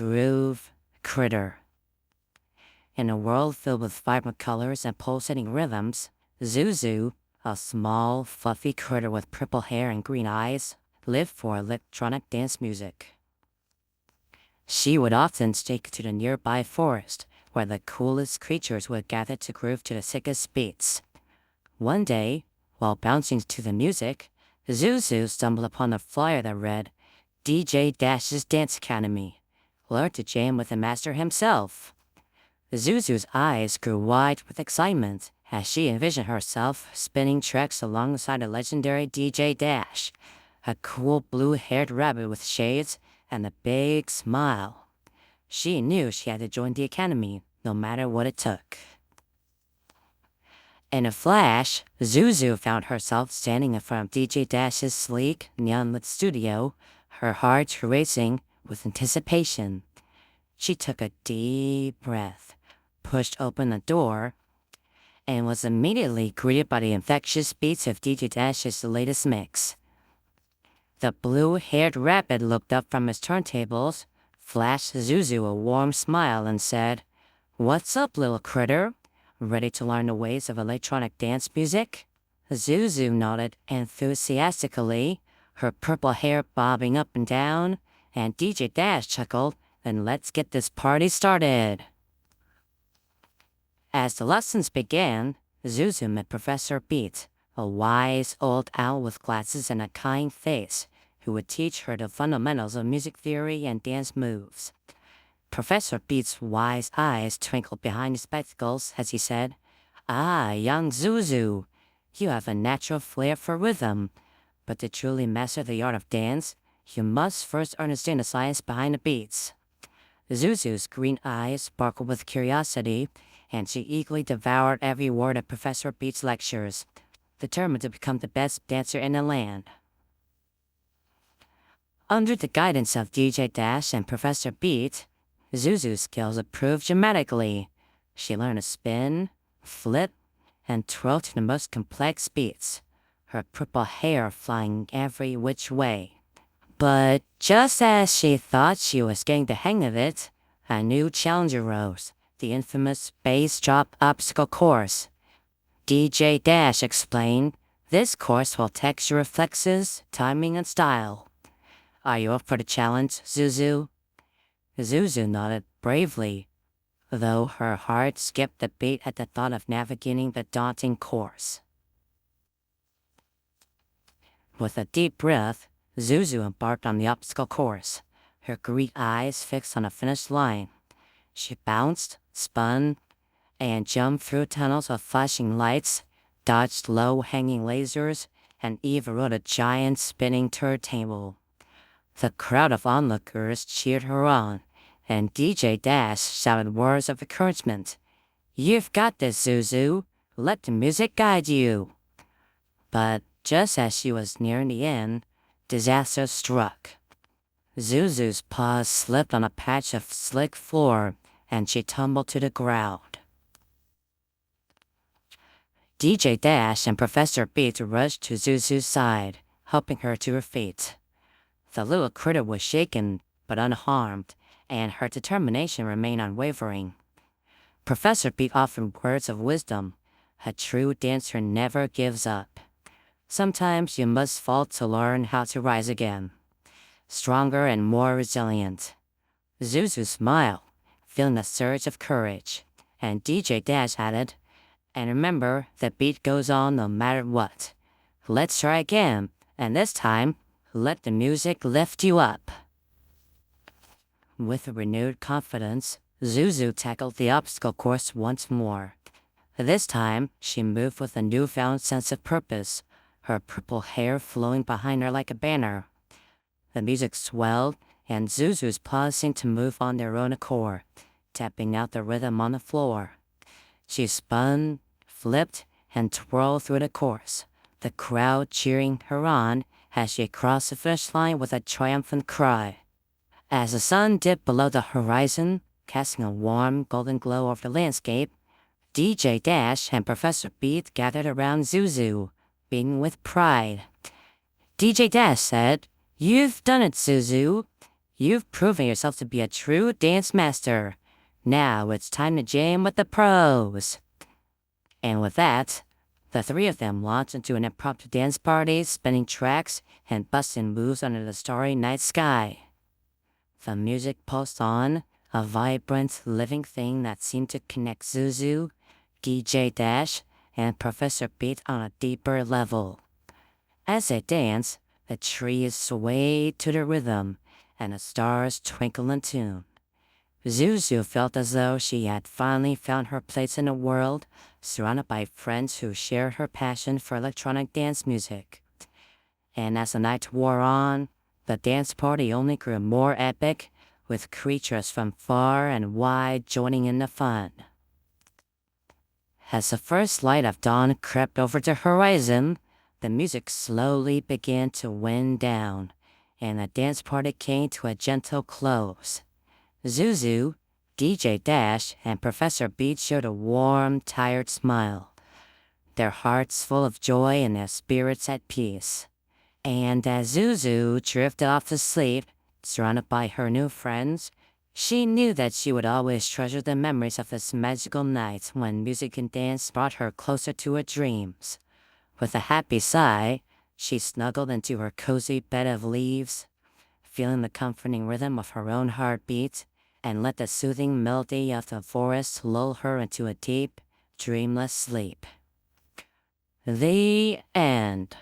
groove critter. In a world filled with vibrant colors and pulsating rhythms, Zuzu, a small, fluffy critter with purple hair and green eyes, lived for electronic dance music. She would often take to the nearby forest, where the coolest creatures would gather to groove to the sickest beats. One day, while bouncing to the music, Zuzu stumbled upon a flyer that read, DJ Dash's Dance Academy. Learn to jam with the master himself. Zuzu's eyes grew wide with excitement as she envisioned herself spinning tracks alongside the legendary DJ Dash, a cool blue-haired rabbit with shades and a big smile. She knew she had to join the academy, no matter what it took. In a flash, Zuzu found herself standing in front of DJ Dash's sleek, neon-lit studio, her heart racing with anticipation. She took a deep breath, pushed open the door, and was immediately greeted by the infectious beats of DJ Dash's latest mix. The blue-haired rabbit looked up from his turntables, flashed Zuzu a warm smile, and said, "What's up, little critter? Ready to learn the ways of electronic dance music?" Zuzu nodded enthusiastically, her purple hair bobbing up and down, and DJ Dash chuckled, "Then let's get this party started." As the lessons began, Zuzu met Professor Beat, a wise old owl with glasses and a kind face, who would teach her the fundamentals of music theory and dance moves. Professor Beat's wise eyes twinkled behind his spectacles as he said, "Ah, young Zuzu, you have a natural flair for rhythm, but to truly master the art of dance, you must first understand the science behind the beats." Zuzu's green eyes sparkled with curiosity, and she eagerly devoured every word of Professor Beat's lectures, determined to become the best dancer in the land. Under the guidance of DJ Dash and Professor Beat, Zuzu's skills improved dramatically. She learned to spin, flip, and twirl to the most complex beats, her purple hair flying every which way. But just as she thought she was getting the hang of it, a new challenge arose, the infamous bass drop obstacle course. DJ Dash explained, "This course will test your reflexes, timing, and style. Are you up for the challenge, Zuzu?" Zuzu nodded bravely, though her heart skipped a beat at the thought of navigating the daunting course. With a deep breath, Zuzu embarked on the obstacle course, her green eyes fixed on the finish line. She bounced, spun, and jumped through tunnels of flashing lights, dodged low-hanging lasers, and even rode a giant spinning turntable. The crowd of onlookers cheered her on, and DJ Dash shouted words of encouragement. "You've got this, Zuzu. Let the music guide you." But just as she was nearing the end, disaster struck. Zuzu's paws slipped on a patch of slick floor, and she tumbled to the ground. DJ Dash and Professor Beat rushed to Zuzu's side, helping her to her feet. The little critter was shaken, but unharmed, and her determination remained unwavering. Professor Beat offered words of wisdom. A true dancer never gives up. Sometimes you must fall to learn how to rise again, stronger and more resilient. Zuzu smiled, feeling a surge of courage, and DJ Dash added, "And remember, the beat goes on no matter what. Let's try again, and this time, let the music lift you up." With renewed confidence, Zuzu tackled the obstacle course once more. This time, she moved with a newfound sense of purpose, her purple hair flowing behind her like a banner. The music swelled, and Zuzu's paws seemed to move on their own accord, tapping out the rhythm on the floor. She spun, flipped, and twirled through the course, the crowd cheering her on as she crossed the finish line with a triumphant cry. As the sun dipped below the horizon, casting a warm golden glow over the landscape, DJ Dash and Professor Beat gathered around Zuzu, beaming with pride. DJ Dash said, "You've done it, Zuzu. You've proven yourself to be a true dance master. Now it's time to jam with the pros." And with that, the three of them launched into an impromptu dance party, spinning tracks and busting moves under the starry night sky. The music pulsed on, a vibrant, living thing that seemed to connect Zuzu, DJ Dash, and Professor Beat on a deeper level. As they danced, the trees swayed to the rhythm, and the stars twinkled in tune. Zuzu felt as though she had finally found her place in the world, surrounded by friends who shared her passion for electronic dance music. And as the night wore on, the dance party only grew more epic, with creatures from far and wide joining in the fun. As the first light of dawn crept over the horizon, the music slowly began to wind down, and the dance party came to a gentle close. Zuzu, DJ Dash, and Professor Beat showed a warm, tired smile, their hearts full of joy and their spirits at peace. And as Zuzu drifted off to sleep, surrounded by her new friends, she knew that she would always treasure the memories of this magical night when music and dance brought her closer to her dreams. With a happy sigh, she snuggled into her cozy bed of leaves, feeling the comforting rhythm of her own heartbeat, and let the soothing melody of the forest lull her into a deep, dreamless sleep. The end.